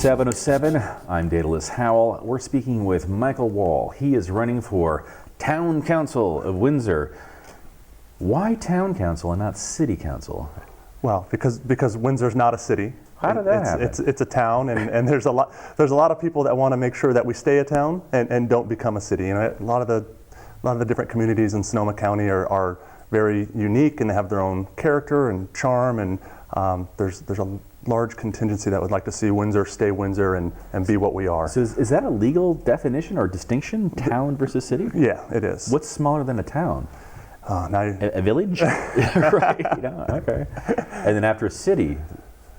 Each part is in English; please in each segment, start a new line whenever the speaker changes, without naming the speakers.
707. I'm Daedalus Howell. We're speaking with Michael Wall. He is running for Town Council of Windsor. Why Town Council and not City Council?
Well, because Windsor's not a city.
How did that happen?
It's a town, and there's a lot of people that want to make sure that we stay a town and don't become a city. You know, a lot of the different communities in Sonoma County are very unique, and they have their own character and charm, and there's a large contingency that would like to see Windsor stay Windsor and be what we are.
So is that a legal definition or distinction, town versus city?
Yeah, it is.
What's smaller than a town? A village? Right, okay. And then after a city,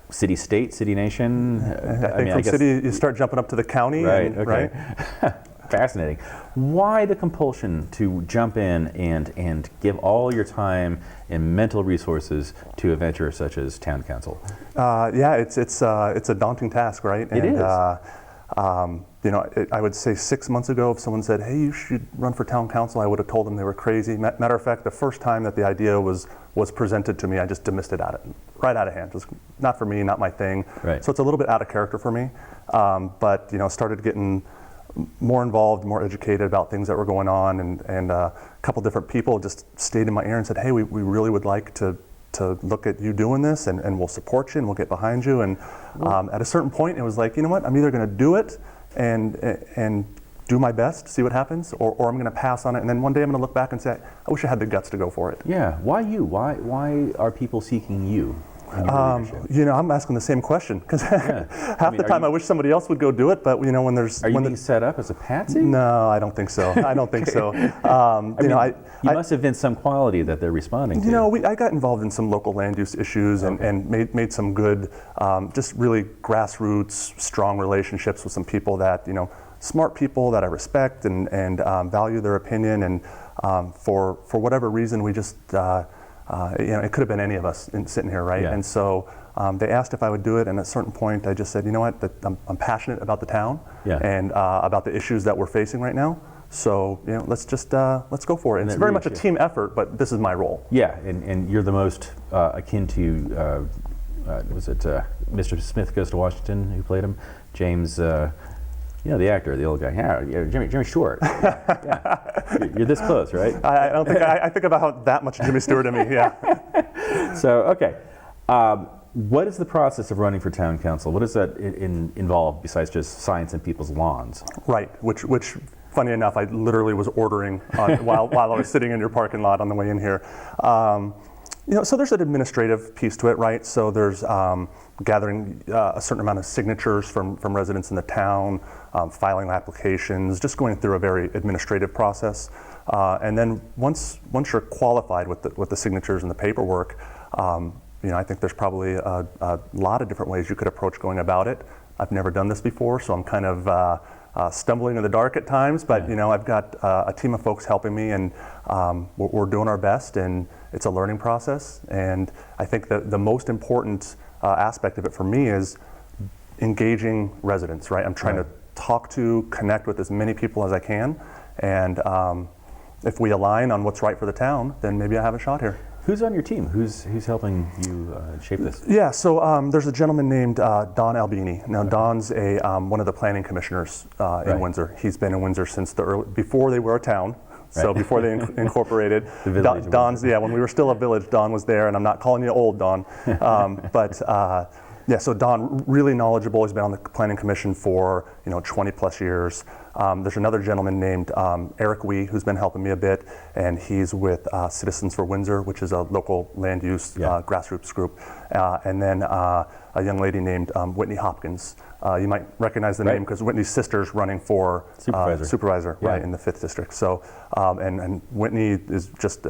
city-state, city-nation?
I think from city you start jumping up to the county.
Right,
and,
okay.
Right?
Fascinating. Why the compulsion to jump in and give all your time and mental resources to a venture such as Town Council?
Yeah, it's a daunting task, right?
It is.
I would say 6 months ago, if someone said, "Hey, you should run for Town Council," I would have told them they were crazy. Matter of fact, the first time that the idea was presented to me, I just dismissed it right out of hand. It was not for me, not my thing.
Right.
So it's a little bit out of character for me. But started getting more involved, more educated about things that were going on, and a couple different people just stayed in my ear and said, "Hey, we really would like to look at you doing this, and we'll support you and we'll get behind you." And at a certain point, it was like, you know what, I'm either going to do it and do my best, see what happens, or I'm going to pass on it. And then one day I'm going to look back and say, I wish I had the guts to go for it.
Yeah. Why you? Why are people seeking you?
I'm asking the same question because half the time I wish somebody else would go do it, but when there's
are you being set up as a patsy?
No, I don't think so. I don't think so.
You must have been some quality that they're responding to.
I got involved in some local land use issues and made some good, just really grassroots, strong relationships with some people that smart people that I respect and value their opinion, and for whatever reason we just. It could have been any of us sitting here, right?
Yeah.
And so they asked if I would do it, and at a certain point I just said, you know what, I'm passionate about the town and about the issues that we're facing right now. So let's go for it. And it's very much a team effort, but this is my role.
Yeah, and you're the most akin to Mr. Smith Goes to Washington, who played him, James. The actor, the old guy. Yeah, Jimmy Stewart. Yeah. You're this close, right?
I don't think I think about that much Jimmy Stewart in me. Yeah.
So okay, what is the process of running for town council? What does that involve besides just science in people's lawns?
Right. Which funny enough, I literally was ordering while I was sitting in your parking lot on the way in here. So there's an administrative piece to it, right? So there's gathering a certain amount of signatures from residents in the town, filing applications, just going through a very administrative process. And then once you're qualified with the signatures and the paperwork, I think there's probably a lot of different ways you could approach going about it. I've never done this before, so I'm kind of stumbling in the dark at times, but I've got a team of folks helping me, and we're doing our best, and it's a learning process. And I think that the most important aspect of it for me is engaging residents, right? I'm trying to connect with as many people as I can, and if we align on what's right for the town, then maybe I have a shot here.
Who's on your team? Who's helping you shape this?
Yeah, so there's a gentleman named Don Albini. Now Don's one of the planning commissioners in Windsor. He's been in Windsor since before they were a town. So before they incorporated, Don's when we were still a village, Don was there, and I'm not calling you old, Don, so Don, really knowledgeable. He's been on the planning commission for 20 plus years. There's another gentleman named Eric Wee who's been helping me a bit, and he's with Citizens for Windsor, which is a local land use grassroots group. And then a young lady named Whitney Hopkins. You might recognize the name because Whitney's sister's running for supervisor right in the 5th district. So and Whitney is just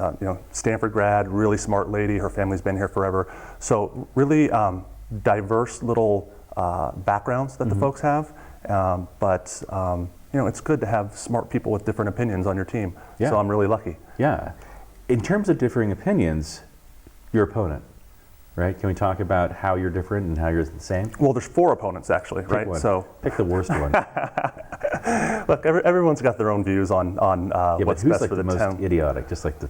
Stanford grad, really smart lady. Her family's been here forever. So really diverse little backgrounds that the folks have, but it's good to have smart people with different opinions on your team. So I'm really lucky.
Yeah. In terms of differing opinions, your opponent, right? Can we talk about how you're different and how you're the same?
Well, there's 4 opponents actually, right?
One.
So
pick the worst one.
Look, everyone's got their own views on what's best for the
most
town.
Idiotic, just like the.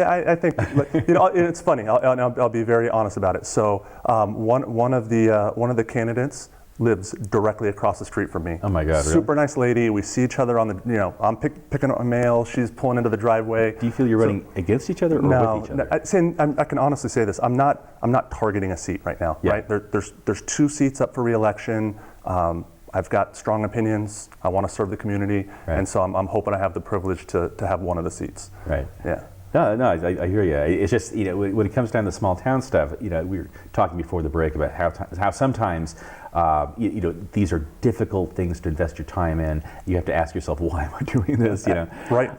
I think it's funny. I'll be very honest about it. So one of the candidates lives directly across the street from me.
Oh my God,
Super nice lady. We see each other on the, I'm picking up my mail. She's pulling into the driveway.
Do you feel you're running against each other or with each other?
I can honestly say this. I'm not targeting a seat right now.
Yeah.
Right? There's 2 seats up for re-election. I've got strong opinions. I want to serve the community,
Right.
and so I'm hoping I have the privilege to have one of the seats.
Right.
Yeah.
No, I hear you. It's just, when it comes down to small town stuff, we were talking before the break about how sometimes, these are difficult things to invest your time in. You have to ask yourself, why am I doing this?
Right.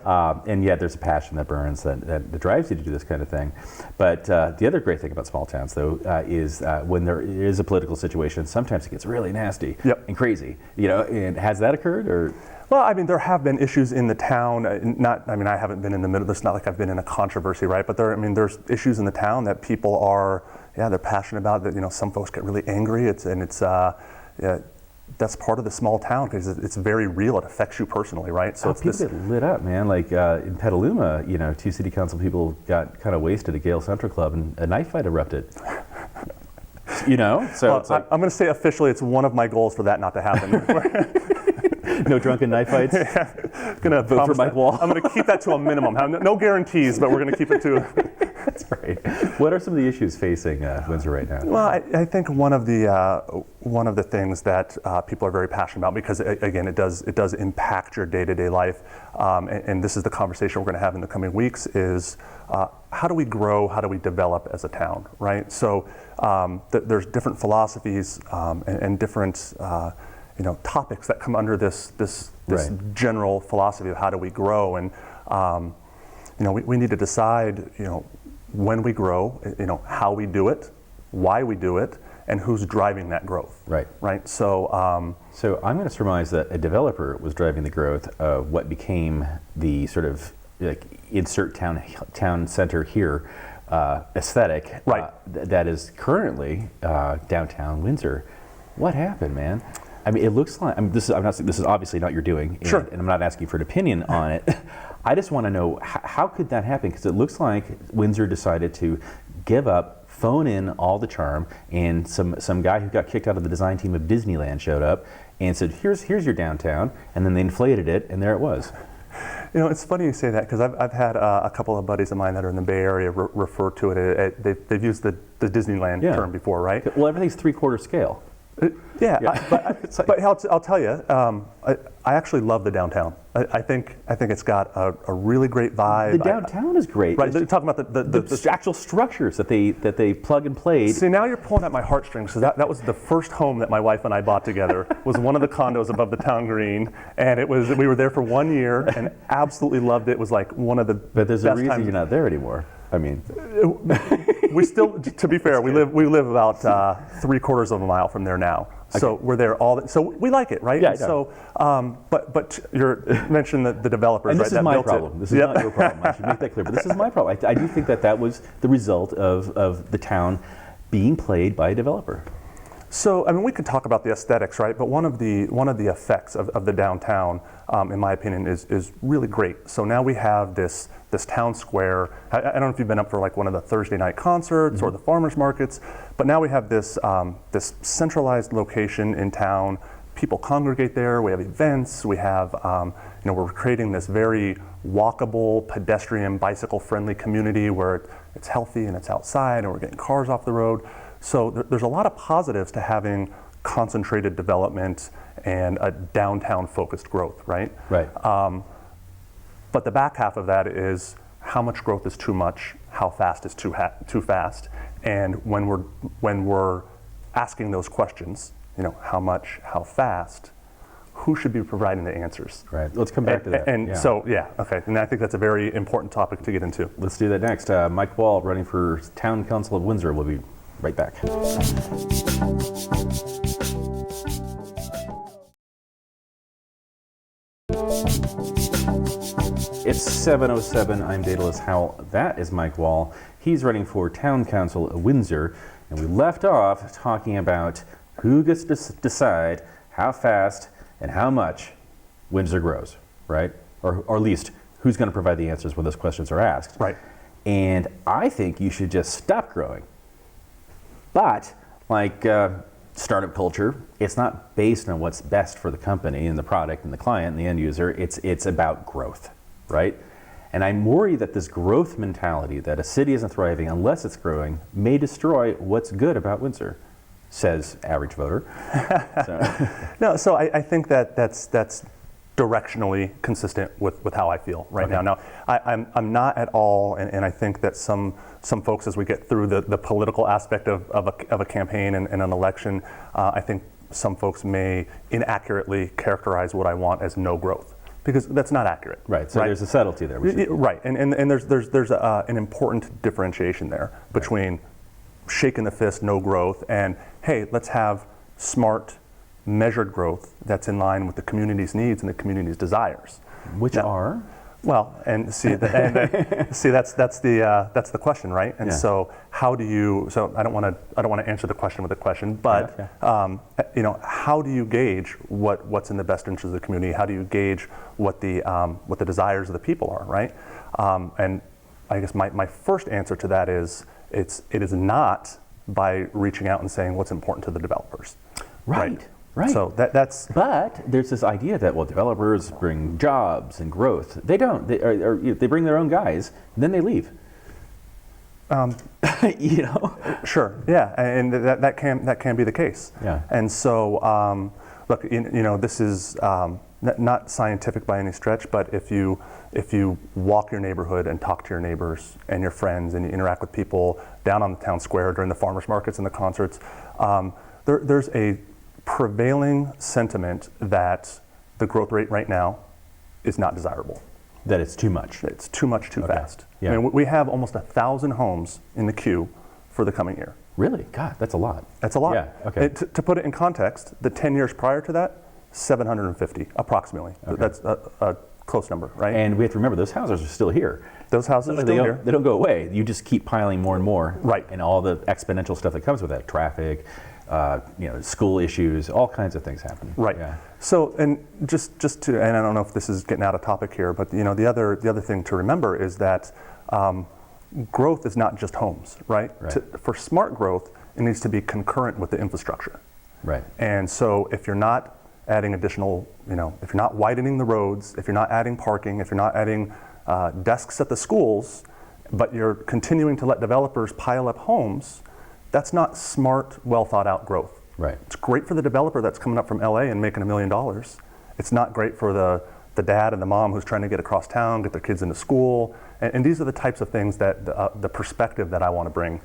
And yet there's a passion that burns that drives you to do this kind of thing. But the other great thing about small towns, though, is when there is a political situation, sometimes it gets really nasty and crazy. And has that occurred, or?
Well, I mean, there have been issues in the town. I haven't been in the middle. It's not like I've been in a controversy, right? But there's issues in the town that people are, they're passionate about. That some folks get really angry. That's part of the small town because it's very real. It affects you personally, right? So
people get lit up, man. Like in Petaluma, 2 city council people got kind of wasted at Gale Central Club, and a knife fight erupted. So
well,
it's like,
I'm going to say officially, it's one of my goals for that not to happen.
no drunken knife fights.
Gonna
vote for Mike Wall.
I'm going to keep that to a minimum. No guarantees, but we're going to keep it to.
That's right. What are some of the issues facing Windsor right now?
Well, I think one of the things that people are very passionate about, because again, it does impact your day-to-day life, and this is the conversation we're going to have in the coming weeks, is how do we grow, how do we develop as a town, right? So there's different philosophies and different topics that come under this
Right.
general philosophy of how do we grow, and we need to decide when we grow, how we do it, why we do it, and who's driving that growth.
Right.
Right. So
so I'm going to surmise that a developer was driving the growth of what became the sort of insert town center here aesthetic.
Right.
That is currently downtown Windsor. What happened, man? I mean, it looks like. This is obviously not your doing,
Sure.
and I'm not asking for an opinion on it. I just want to know how could that happen? Because it looks like Windsor decided to give up, phone in all the charm, and some guy who got kicked out of the design team of Disneyland showed up and said, "Here's your downtown," and then they inflated it, and there it was.
it's funny you say that, because I've had a couple of buddies of mine that are in the Bay Area refer to it. They've used the Disneyland term before, right?
Well, everything's 3/4 scale.
But I'll tell you, I actually love the downtown. I think it's got a really great vibe.
The downtown is great.
Right, you're talking about
the actual structures that they plug and played.
See, now you're pulling at my heartstrings, because that was the first home that my wife and I bought together. Was one of the condos above the town green, and we were there for 1 year and absolutely loved it. It was like one of the
But there's
best
a reason
times.
you're not there anymore. I mean,
We still, to be fair, we live about 3/4 of a mile from there now. So we're there so we like it, right?
Yeah,
And so, but you mentioned the developers,
and
right?
this is
that
my
built
problem.
it.
This is not your problem. I should make that clear. But this is my problem. I do think that was the result of the town being played by a developer.
So, I mean, we could talk about the aesthetics, right? But one of the effects of the downtown, in my opinion, is really great. So now we have this town square. I don't know if you've been up for like one of the Thursday night concerts or the farmers markets, but now we have this centralized location in town. People congregate there. We have events. We have, we're creating this very walkable, pedestrian, bicycle-friendly community where it's healthy and it's outside, and we're getting cars off the road. So there's a lot of positives to having concentrated development and a downtown-focused growth, right?
Right.
But the back half of that is how much growth is too much, how fast is too fast, and when we're asking those questions, how much, how fast, who should be providing the answers?
Right. Let's come back to that.
And okay. And I think that's a very important topic to get into.
Let's do that next. Mike Wall, running for Town Council of Windsor. We'll be right back. It's 7:07. I'm Daedalus Howell. That is Mike Wall. He's running for Town Council of Windsor. And we left off talking about who gets to decide how fast and how much Windsor grows, right? Or at least who's going to provide the answers when those questions are asked.
Right.
And I think you should just stop growing. But startup culture, it's not based on what's best for the company and the product and the client and the end user. It's about growth, right? And I'm worried that this growth mentality, that a city isn't thriving unless it's growing, may destroy what's good about Windsor, says average voter.
No, so I think that's directionally consistent with how I feel right now. Now, I'm not at all, and I think that some folks, as we get through the political aspect of a campaign and an election, I think some folks may inaccurately characterize what I want as no growth, because that's not accurate.
Right, so there's a subtlety there.
Right, and there's an important differentiation there between shaking the fist, no growth, and hey, let's have smart, measured growth that's in line with the community's needs and the community's desires.
Which are?
Well, and see, that's the question, right? And so, how do you? So I don't want to answer the question with a question, but how do you gauge what's in the best interest of the community? How do you gauge what the desires of the people are, right? And I guess my first answer to that is it is not by reaching out and saying what's important to the developers.
Right.
So that's.
But there's this idea that, well, developers bring jobs and growth. They don't. They bring their own guys, and then they leave.
Sure. Yeah, and that can be the case.
Yeah.
And so, look, this is not scientific by any stretch, but if you walk your neighborhood and talk to your neighbors and your friends and you interact with people down on the town square during the farmers markets and the concerts, there's a prevailing sentiment that the growth rate right now is not desirable.
That it's too much.
It's too much too fast.
Yeah.
I mean, we have almost 1,000 homes in the queue for the coming year.
Really? God, that's a lot.
That's a lot.
Yeah, okay.
To put it in context, the 10 years prior to that, 750 approximately.
Okay.
That's a close number, right?
And we have to remember, those houses are still here.
Those houses are still here.
They don't go away. You just keep piling more and more.
Right.
And all the exponential stuff that comes with that, traffic, school issues, all kinds of things happen.
Right.
Yeah.
So, and just to, and I don't know if this is getting out of topic here, but the other thing to remember is that growth is not just homes, right? For smart growth, it needs to be concurrent with the infrastructure.
Right.
And so, if you're not adding additional, if you're not widening the roads, if you're not adding parking, if you're not adding desks at the schools, but you're continuing to let developers pile up homes, that's not smart, well thought out growth.
Right.
It's great for the developer that's coming up from LA and making $1 million. It's not great for the dad and the mom who's trying to get across town, get their kids into school. And these are the types of things that the perspective that I want to bring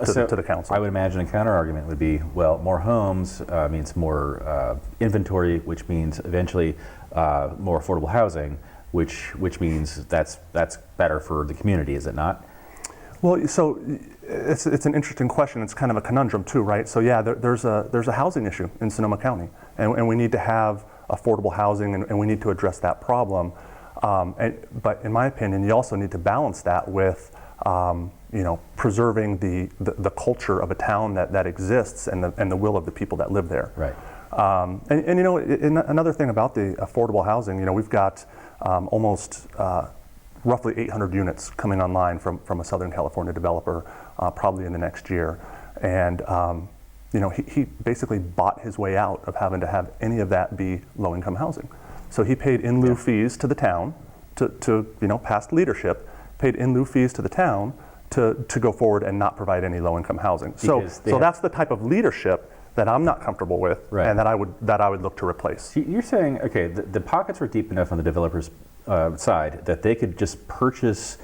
to the council.
I would imagine a counter argument would be, well, more homes means more inventory, which means eventually more affordable housing, which means that's better for the community, is it not?
Well, so it's an interesting question. It's kind of a conundrum too, right? So yeah, there's a housing issue in Sonoma County, and we need to have affordable housing, and we need to address that problem. But in my opinion, you also need to balance that with preserving the culture of a town that exists and the will of the people that live there.
Right.
Another thing about the affordable housing, we've got almost roughly 800 units coming online from a Southern California developer probably in the next year. And he basically bought his way out of having to have any of that be low-income housing. So he paid in lieu fees to the town, to past leadership, paid in lieu fees to the town to go forward and not provide any low-income housing. So that's the type of leadership that I'm not comfortable with, and that I would look to replace.
You're saying, okay, the pockets were deep enough on the developer's side that they could just purchase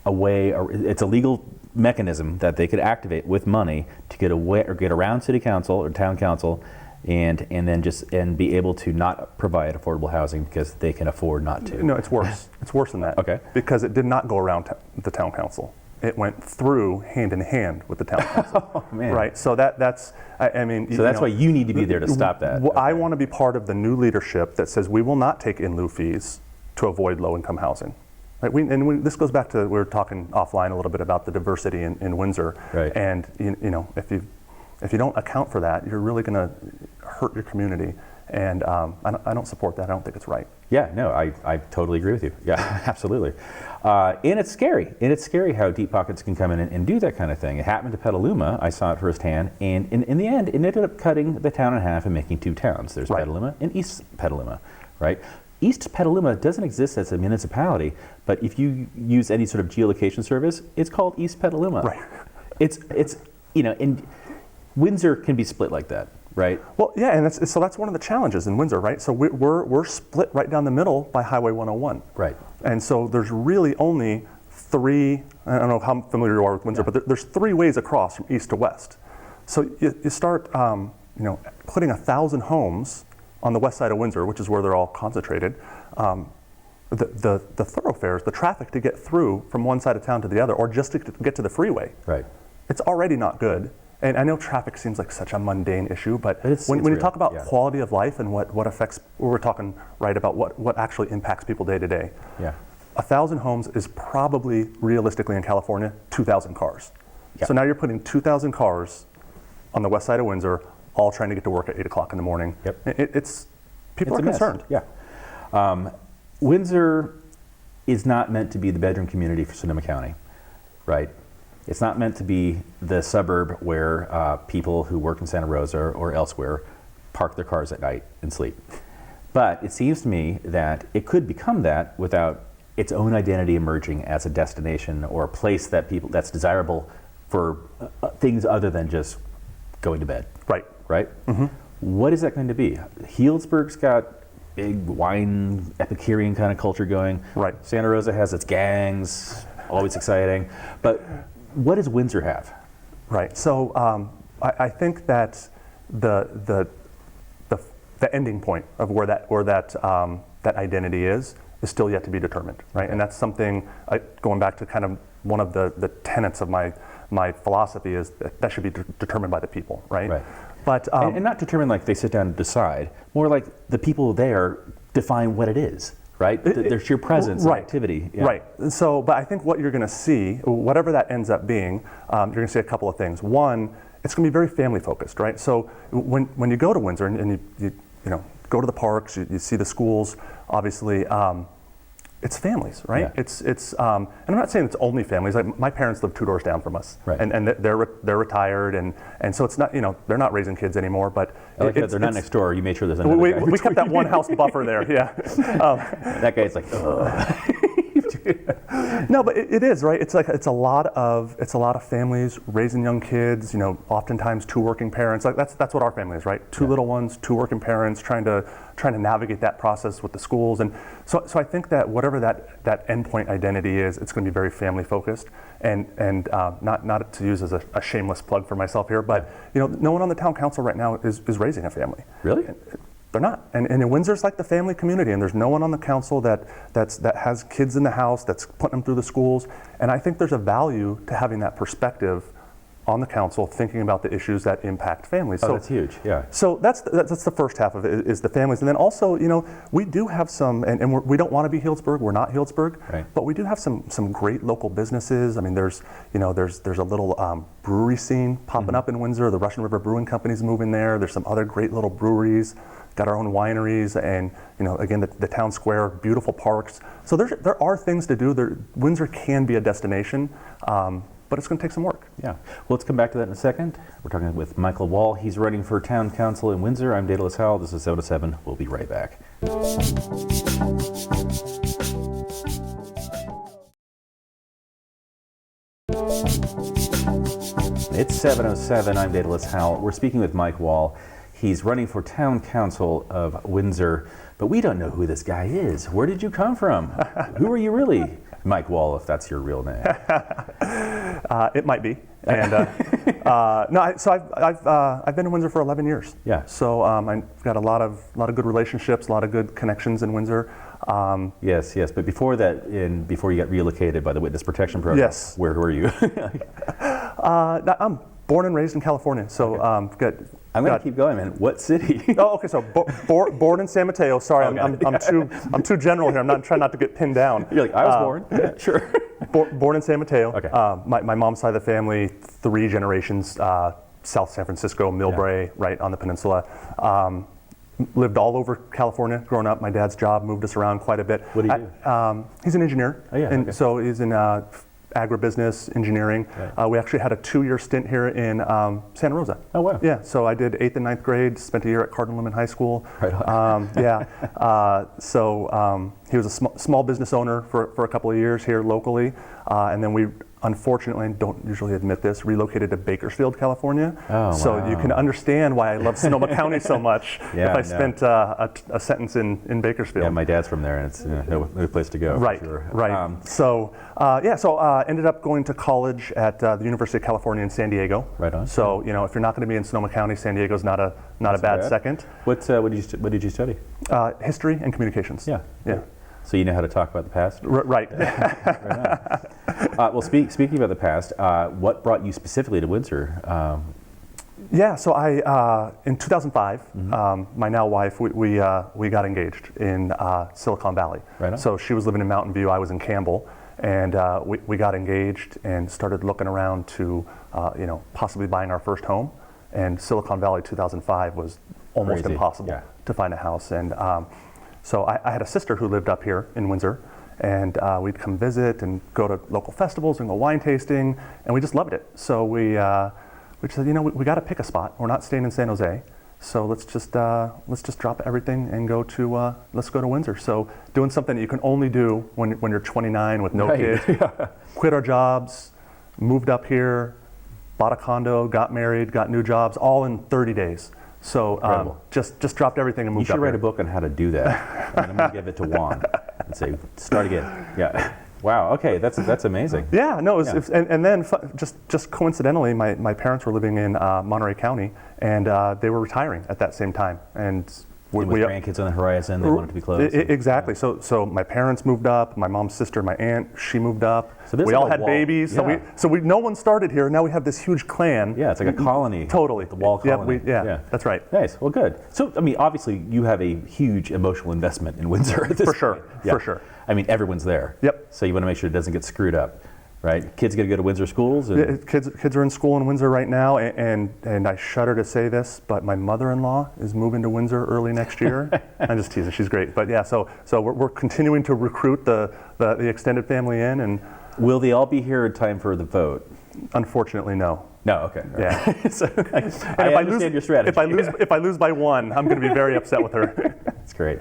a way, or it's a legal mechanism that they could activate with money to get away or get around city council or town council, and then be able to not provide affordable housing because they can afford not to.
No, it's worse. It's worse than that.
Okay.
Because it did not go around the town council. It went through hand in hand with the town council.
Oh, man.
Right. So that's I mean.
So that's why you need to be there to stop that.
I want to be part of the new leadership that says we will not take in lieu fees to avoid low-income housing. Right. This goes back to, we were talking offline a little bit about the diversity in Windsor.
Right.
And if you don't account for that, you're really going to hurt your community. And I don't support that. I don't think it's right.
Yeah, no, I totally agree with you. Yeah, absolutely. And it's scary. And it's scary how deep pockets can come in and do that kind of thing. It happened to Petaluma. I saw it firsthand. And in the end, it ended up cutting the town in half and making two towns. There's
Right.
Petaluma and East Petaluma, right? East Petaluma doesn't exist as a municipality, but if you use any sort of geolocation service, it's called East Petaluma.
Right.
It's and Windsor can be split like that, right?
Well, yeah, and so that's one of the challenges in Windsor, right? So we're split right down the middle by Highway 101.
Right.
And so there's really only three, I don't know how familiar you are with Windsor, but there's three ways across from east to west. So you start, putting 1,000 homes on the west side of Windsor, which is where they're all concentrated. The thoroughfares, the traffic to get through from one side of town to the other, or just to get to the freeway,
Right.
it's already not good. And I know traffic seems like such a mundane issue, but when you
real,
talk about
yeah.
quality of life and what affects, we're talking right about what actually impacts people day to day.
Yeah.
1,000 homes is probably realistically in California 2,000 cars.
Yep.
So now you're putting 2,000 cars on the west side of Windsor, all trying to get to work at 8 o'clock in the morning.
Yep.
People
It's
are
a mess.
concerned.
Yeah. Windsor is not meant to be the bedroom community for Sonoma County, right? It's not meant to be the suburb where people who work in Santa Rosa or elsewhere park their cars at night and sleep. But it seems to me that it could become that without its own identity emerging as a destination or a place that's desirable for things other than just going to bed.
Right.
Right? Mm-hmm. What is that going to be? Healdsburg's got big wine Epicurean kind of culture going.
Right.
Santa Rosa has its gangs, always exciting. But what does Windsor have?
Right. So I think that the ending point of where that identity is still yet to be determined. Right. And that's something going back to kind of one of the tenets of my philosophy is that should be determined by the people. Right.
Right.
But
and not determined like they sit down and decide, more like the people there define what it is, right? Their sheer presence and activity. Yeah.
Right. And so, but I think what you're going to see, whatever that ends up being, you're going to see a couple of things. One, it's going to be very family focused, right? So when you go to Windsor and you go to the parks, you see the schools, obviously. It's families, right?
Yeah.
It's and I'm not saying it's only families. Like my parents live 2 doors down from us,
right.
and they're retired, and so it's not they're not raising kids anymore. But
I like that they're not next door. You made sure there's another guy.
We kept that one house buffer there. Yeah.
That guy's like, ugh.
No, but it is right. It's a lot of families raising young kids. Oftentimes 2 working parents. Like that's what our family is, right? 2 little ones, 2 working parents, trying to navigate that process with the schools. And so I think that whatever that endpoint identity is, it's going to be very family focused. And not to use as a shameless plug for myself here, but no one on the town council right now is raising a family.
Really?
They're not. And in Windsor's like the family community, and there's no one on the council that has kids in the house, that's putting them through the schools. And I think there's a value to having that perspective on the council, thinking about the issues that impact families.
Oh, that's huge, yeah.
So that's the first half of it, is the families. And then also, we do have some, and we don't want to be Healdsburg, we're not Healdsburg,
right.
But we do have some great local businesses. I mean, there's a little brewery scene popping up in Windsor. The Russian River Brewing Company's moving there. There's some other great little breweries. Got our own wineries, and again, the town square, beautiful parks. So there are things to do. Windsor can be a destination, but it's going to take some work.
Yeah. Well, let's come back to that in a second. We're talking with Michael Wall. He's running for town council in Windsor. I'm Daedalus Howell. This is 7 to 7. We'll be right back. It's 7:07. I'm Daedalus Howell. We're speaking with Mike Wall. He's running for town council of Windsor, but we don't know who this guy is. Where did you come from? Who are you really? Mike Wall, if that's your real name.
It might be. And I've been in Windsor for 11 years.
Yeah.
So I've got a lot of good relationships, a lot of good connections in Windsor.
Yes. But before that, before you got relocated by the Witness Protection Program,
yes.
Where were you?
I'm born and raised in California. So
okay. I'm going to keep going, man. What city?
Oh, okay. So born in San Mateo. Sorry,
okay.
I'm too general here. I'm trying not to get pinned down.
You're like, I was born. Yeah, sure.
Born in San Mateo.
Okay.
My mom's side of the family, 3 generations, South San Francisco, Millbrae, right on the peninsula. lived all over California growing up. My dad's job moved us around quite a bit.
What do you do?
He's an engineer.
Oh, yeah,
and
okay.
so he's in agribusiness engineering.
Right.
We actually had a 2-year stint here in Santa Rosa.
Oh, wow.
Yeah, so I did 8th and 9th grade, spent a year at Cardinal Liman High School.
Right on.
He was a small business owner for a couple of years here locally, and then we, unfortunately, and don't usually admit this, relocated to Bakersfield, California.
Oh,
so
wow.
you can understand why I love Sonoma County so much
Yeah,
if I
no.
spent a sentence in Bakersfield.
Yeah, my dad's from there, and it's no place to go. for
Right,
sure.
right. So ended up going to college at the University of California in San Diego.
Right on.
So if you're not going to be in Sonoma County, San Diego's not a bad
bad.
second.
What did you study?
History and communications.
Yeah.
Yeah.
So you know how to talk about the past?
Right.
Well, speaking about the past, what brought you specifically to Windsor?
Yeah, so I in 2005, my now wife, we got engaged in Silicon Valley.
Right on.
So she was living in Mountain View, I was in Campbell, and we got engaged and started looking around to possibly buying our first home. And Silicon Valley 2005 was almost
Crazy.
impossible
Yeah.
to find a house. And so I had a sister who lived up here in Windsor, and we'd come visit and go to local festivals and go wine tasting, and we just loved it. So we said, we got to pick a spot. We're not staying in San Jose, so let's just drop everything and let's go to Windsor. So doing something that you can only do when you're 29 with no
Right.
kids. Quit our jobs, moved up here, bought a condo, got married, got new jobs, all in 30 days. So just dropped everything and
You
moved up
should write
here.
a book on how to do that. And I'm going to give it to Juan and say, start again. Yeah. Wow. Okay. That's amazing.
Yeah, no,
Yeah.
and then just coincidentally, my parents were living in Monterey County, and they were retiring at that same time, and
And with grandkids on the horizon, they wanted to be close.
Exactly. So my parents moved up. My mom's sister, my aunt, she moved up.
So there's
we
like
all
a
had
wall.
babies.
Yeah.
So no one started here. Now we have this huge clan.
Yeah, it's like a colony.
Totally.
The wall colony.
Yeah, that's right.
Nice. Well, good. So, I mean, obviously, you have a huge emotional investment in Windsor at this
For sure.
point.
For sure.
I mean, everyone's there.
Yep.
So you want to make sure it doesn't get screwed up, right? Kids got to go to Windsor schools. And
Yeah, kids are in school in Windsor right now, and I shudder to say this, but my mother-in-law is moving to Windsor early next year. I'm just teasing. She's great, but yeah. So we're continuing to recruit the extended family in, and
will they all be here in time for the vote?
unfortunately, no.
No. Okay. All
Yeah.
right. So,
And
I understand your strategy.
If I lose by one, I'm going to be very upset with her.
That's great.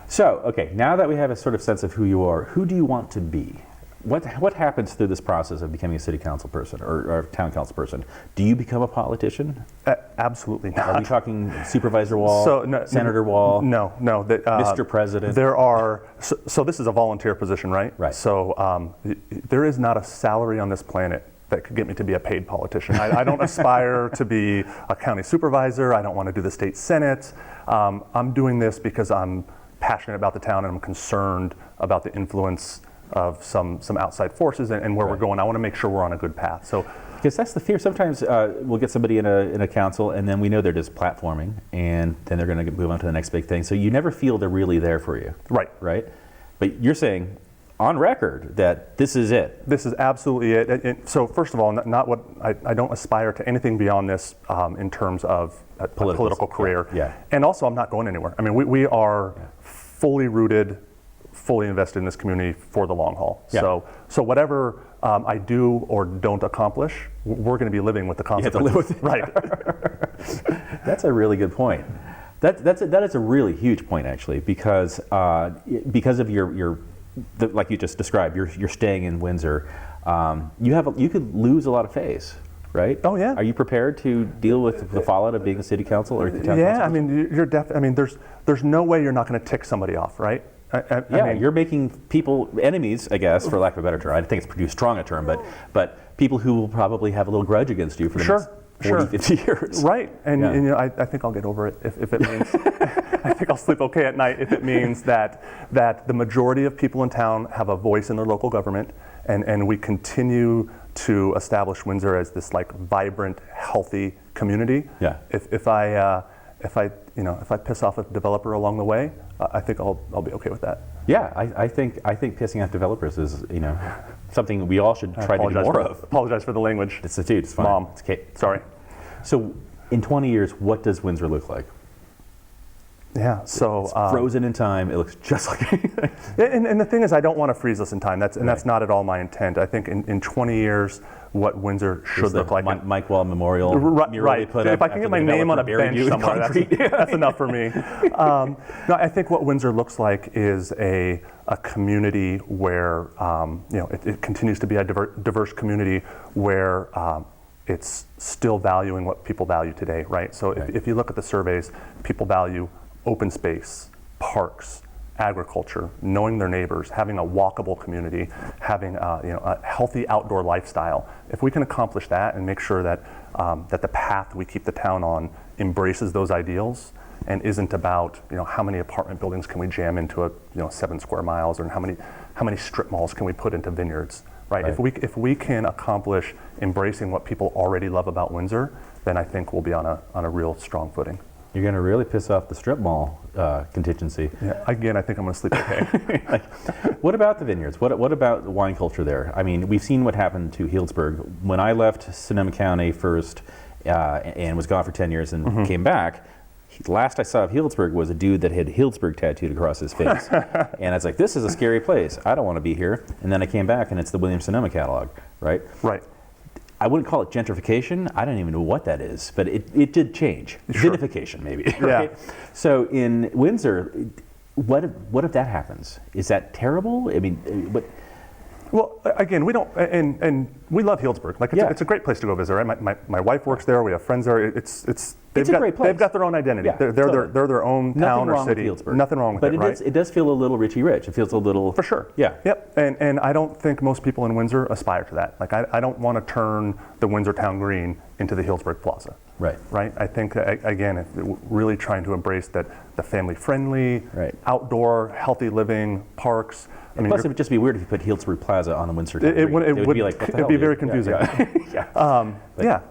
So, okay, now that we have a sort of sense of who you are, who do you want to be? What happens through this process of becoming a city council person or town council person? Do you become a politician?
Absolutely
Are we
not.
talking Supervisor Wall, Senator Wall,
No.
Mr. President?
There are. So this is a volunteer position, right?
Right.
So there is not a salary on this planet that could get me to be a paid politician. I don't aspire to be a county supervisor. I don't want to do the state senate. I'm doing this because I'm passionate about the town and I'm concerned about the influence of some outside forces and where we're
Right.
going. I want to make sure we're on a good path. So
Because that's the fear. Sometimes we'll get somebody in a council, and then we know they're just platforming, and then they're going to move on to the next big thing. So you never feel they're really there for you.
right.
Right? But you're saying on record that this is it.
This is absolutely it. So first of all, not what I don't aspire to anything beyond this in terms of a political career.
Yeah.
And also, I'm not going anywhere. I mean, we are fully rooted, fully invested in this community for the long haul.
Yeah.
So whatever I do or don't accomplish, we're going to be living with the
You have to
consequences.
live with it.
Right.
That's a really good point. That is a really huge point, actually, because of your like you just described, you're staying in Windsor. You could lose a lot of face, right?
Oh, yeah.
Are you prepared to deal with the fallout of being a city council or the town
Yeah.
council?
I mean, I mean, there's no way you're not going to tick somebody off, right? I mean,
You're making people enemies, I guess, for lack of a better term. I think it's too strong a term, but people who will probably have a little grudge against you for the next 40, 50 years.
Right, and,
Yeah.
and I think I'll get over it if it means, I think I'll sleep okay at night if it means that the majority of people in town have a voice in their local government, and we continue to establish Windsor as this like vibrant, healthy community.
Yeah.
If I piss off a developer along the way, I think I'll be okay with that.
Yeah, I think pissing off developers is something we all should try to do more of.
Apologize for the language.
It's fine.
Mom.
It's Kate.
Sorry.
So in 20 years, what does Windsor look like?
Yeah, so
It's frozen in time. It looks just like anything.
and the thing is, I don't want to freeze us in time. That's not at all my intent. I think in 20 years, what Windsor should look like.
Mike Wall Memorial mural they put
If
up
I can
after
get my
the
name on a
developer buried
bench
you in
somewhere,
concrete.
that's enough for me. No, I think what Windsor looks like is a community where it continues to be a diverse community where it's still valuing what people value today, right? So if you look at the surveys, people value open space, parks, agriculture, knowing their neighbors, having a walkable community, having a healthy outdoor lifestyle. If we can accomplish that and make sure that that the path we keep the town on embraces those ideals and isn't about how many apartment buildings can we jam into a 7 square miles, or how many strip malls can we put into vineyards, right? If we can accomplish embracing what people already love about Windsor, then I think we'll be on a real strong footing.
You're going to really piss off the strip mall contingency.
Yeah, again, I think I'm going to sleep okay.
What about the vineyards? What about the wine culture there? I mean, we've seen what happened to Healdsburg. When I left Sonoma County first and was gone for 10 years and came back, last I saw of Healdsburg was a dude that had Healdsburg tattooed across his face. And I was like, this is a scary place. I don't want to be here. And then I came back and it's the Williams-Sonoma catalog, right?
Right.
I wouldn't call it gentrification. I don't even know what that is, but it did change.
Sure.
Vinification, maybe. Right?
Yeah.
So in Windsor, what if that happens? Is that terrible? I mean, what?
Well, again, we don't, and we love Healdsburg. Like it's a great place to go visit, right? My wife works there. We have friends there. It's a great place. They've got their own identity.
Yeah,
they're their own town or city. Nothing wrong with it, right?
But it does feel a little Richie Rich. It feels a little.
For sure.
Yeah.
Yep. And I don't think most people in Windsor aspire to that. Like I don't want to turn the Windsor Town Green into the Healdsburg Plaza.
Right.
Right. I think again, really trying to embrace the family-friendly,
right,
outdoor, healthy living, parks. I mean,
plus, it would just be weird if you put Healdsburg Plaza on the Windsor Town Green.
It would
be like, what the hell,
it'd be very
dude?
confusing.
Yeah.
Yeah.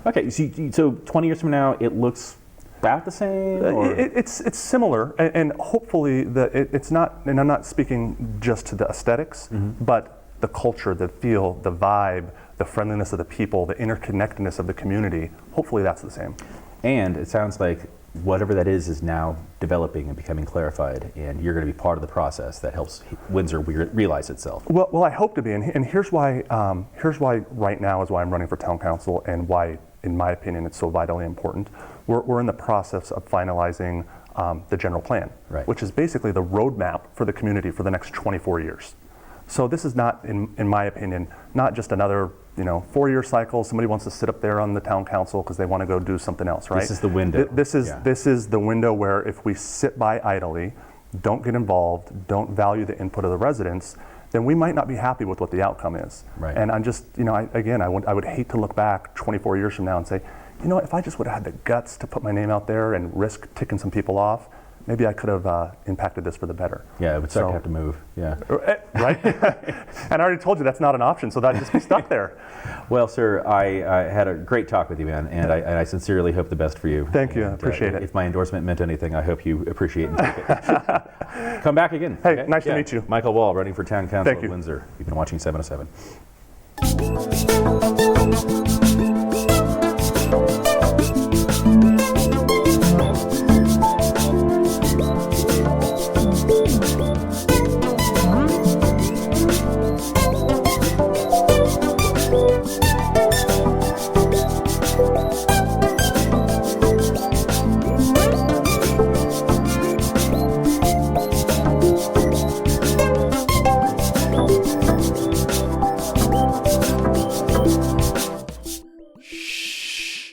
Okay, so 20 years from now, it looks about the same? Or?
It's similar, and hopefully it's not, and I'm not speaking just to the aesthetics, but the culture, the feel, the vibe, the friendliness of the people, the interconnectedness of the community, hopefully that's the same.
And it sounds like whatever that is now developing and becoming clarified, and you're going to be part of the process that helps Windsor realize itself.
Well, I hope to be, and here's why right now is why I'm running for town council, and why, in my opinion, it's so vitally important. We're in the process of finalizing the general plan,
right,
which is basically the roadmap for the community for the next 24 years. So this is not, in my opinion, not just another 4-year cycle. Somebody wants to sit up there on the town council because they want to go do something else, right?
This is the window.
This is the window where if we sit by idly, don't get involved, don't value the input of the residents, then we might not be happy with what the outcome is.
Right.
And I'm just, I would hate to look back 24 years from now and say, if I just would have had the guts to put my name out there and risk ticking some people off, maybe I could have impacted this for the better.
Yeah, it would start to have to move. Yeah.
Right? And I already told you that's not an option, so that'd just be stuck there.
Well, sir, I had a great talk with you, man, and I sincerely hope the best for you.
Thank you. I
And,
appreciate it.
If my endorsement meant anything, I hope you appreciate and take it. Come back again.
Hey,
okay?
nice to meet you.
Michael Wall, running for town council
Thank
of
you.
Windsor. You've been watching 707.